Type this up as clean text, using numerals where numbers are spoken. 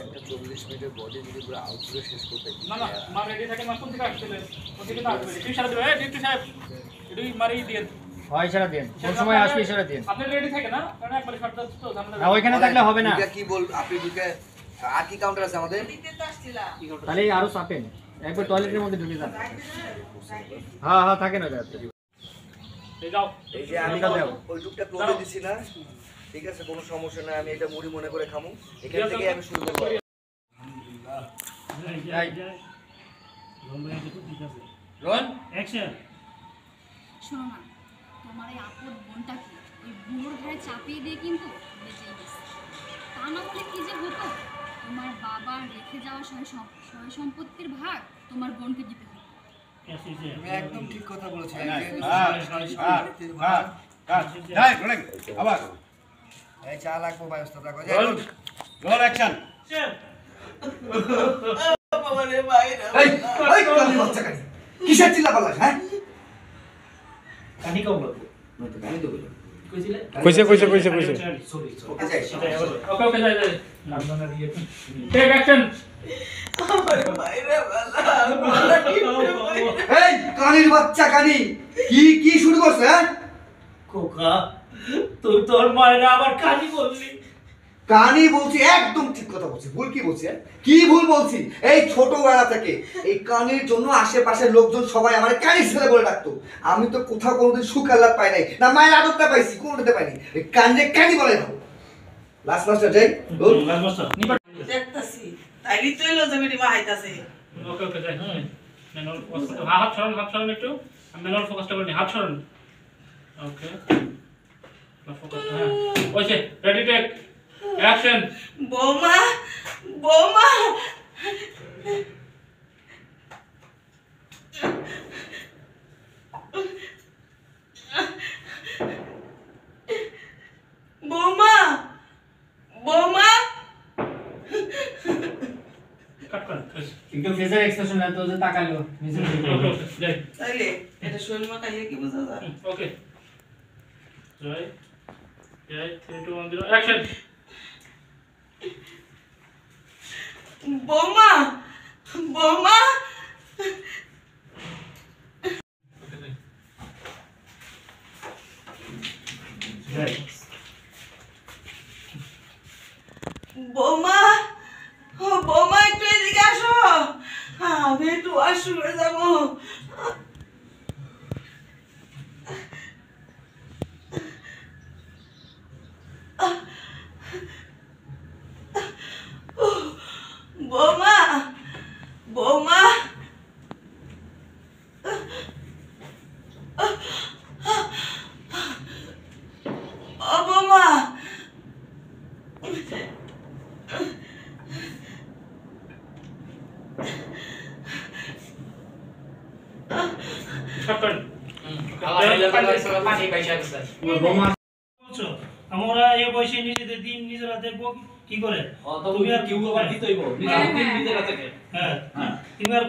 একটা 40 মিনিটের বডি যদি পুরো আউটডোরে শেষ করতে না না মা রেডি থাকে মা কোন থেকে আসলে কোন থেকে আসবে তুই সারা দিবে ডিউটি সাহেব এডি মারি দেন হয় ইশারা দেন কোন সময় আসবে ইশারা দেন আপনি রেডি থাকে না কারণ একবার শর্ট তো ঝামেলা না ওইখানে থাকলে হবে না কি বল আপনি ঢুকে আর কি কাউন্টার আছে আমাদের দিতে তো আসছিলা তাহলে আরো চাপেন একবার টয়লেটের মধ্যে ঢুকে যান হ্যাঁ হ্যাঁ থাকে না যাতে এই যাও এই যে আমি ওই টুকটা ক্লোজে দিছি না ঠিক আছে কোনো সমস্যা নাই আমি এটা মুড়ি মনে করে খামু এখান থেকে আমি শুরু করব রন অ্যাকশন শোনো না তোমার এই আপদ বোনটা কি ওই বুড়োর ঘরে চাপিয়ে দিয়ে কিন্তু বেঁচেই গেছে তা না হলে কি যে হতো তোমার বাবা রেখে যাওয়া সয় সম্পত্তির ভাগ তোমার বোনকে দিতে হতো তুমি একদম ঠিক কথা বলেছো আবার এই চা লাগবো ব্যবস্থা রাখো রোল অ্যাকশন বাবা রে বাইরে এই এই কালি বাচ্চা কালি কিসের চিল্লা পাল্লা হ্যাঁ কানি কম লাগবে আমি তো বলি কইছে ওকে যাই ওকে ওকে যাই যাই আপনারা দিয়ে টেক অ্যাকশন বাবা বাইরে বালা এই কানির বাচ্চা কানি কি শুরু করছ হ্যাঁ কোকা তুই তোর মায়ের আবার কানি বললি কানি বলছি একদম ঠিক কথা বলছি ভুল কি বলছি কি ভুল বলছি এই ছোটবেলা থেকে এই কানির জন্য আশেপাশের লোকজন সবাই আমার কানি ছেলে বলে ডাকতো আমি তো কোথাও কোনোদিন সুখ আহ্লাদ পাই নাই না মায়ের আদরটা পাইছি কোনোটাতে পাইনি এই কানে কানি বলে না লাস্ট মাস্টার যাই বল লাস্ট মাস্টার দেখতাছি তাইলি তো এলো জমিটি মা হাইতাছে ওকে ওকে যাই ম্যানুয়াল ফোকাস করতে হাত সরান একটু আমি ম্যানুয়াল ফোকাসটা করি হাত সরান ওকে ফোকাস হ্যাঁ ওকে রেডি টেক অ্যাকশন বৌমা বৌমা বৌমা বৌমা কাট কর একটু ফেসের এক্সপ্রেশন না তো যে তাকালো নিজের দিকে যাই তাইলে এটা শৈল মা খাইলে কি বুঝা যায় ওকে যাই 3 2 1 0 অ্যাকশন বৌমা বৌমা যাই বৌমা ও বৌমা একটু এদিকে আসো আমি একটু ওয়াশরুমে যাবো বৌমা বৌমা ও বৌমা কাট কর আমরা এই বয়সে নিজেদের দিন নিজেরা দেখবো কি করে তুমি আর কেউ আবার দিতেইব নিজের দিন নিজেরা থেকে হ্যাঁ তুমি আর